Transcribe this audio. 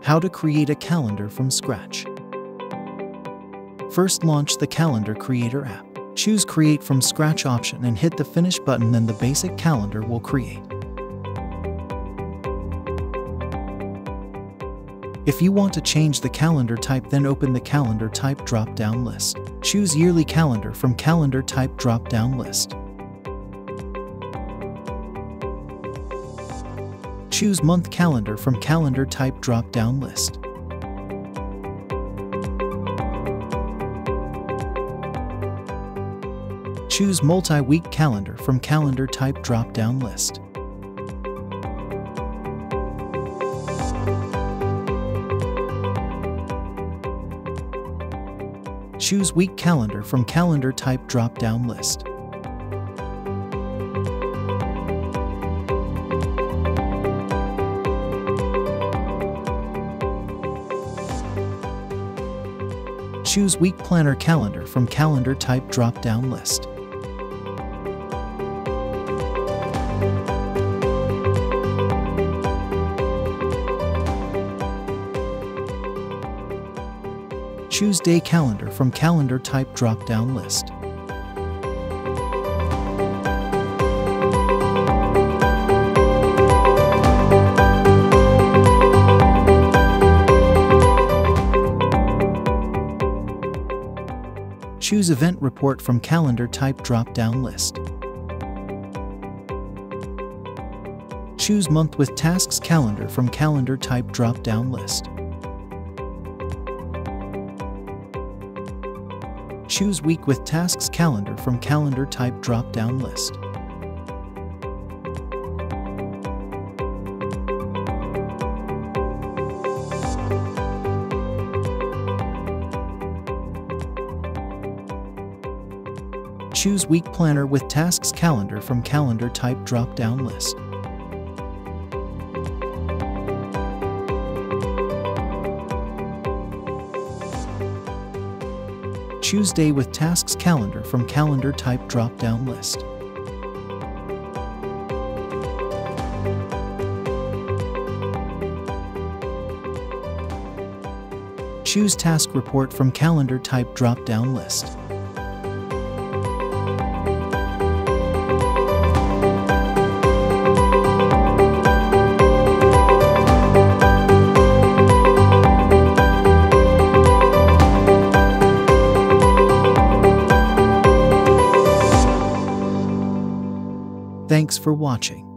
How to create a calendar from scratch. First, launch the Calendar Creator app. Choose Create from Scratch option and hit the Finish button, then the basic calendar will create. If you want to change the calendar type, then open the Calendar Type drop-down list. Choose Yearly Calendar from Calendar Type drop-down list. Choose Month Calendar from Calendar Type drop-down list. Choose Multi-Week Calendar from Calendar Type drop-down list. Choose Week Calendar from Calendar Type drop-down list. Choose Week Planner Calendar from Calendar Type drop-down list. Choose Day Calendar from Calendar Type drop-down list. Choose Event Report from Calendar Type drop-down list. Choose Month with Tasks Calendar from Calendar Type drop-down list. Choose Week with Tasks Calendar from Calendar Type drop-down list. Choose Week Planner with Tasks Calendar from Calendar Type drop-down list. Choose Day with Tasks Calendar from Calendar Type drop-down list. Choose Task Report from Calendar Type drop-down list. Thanks for watching.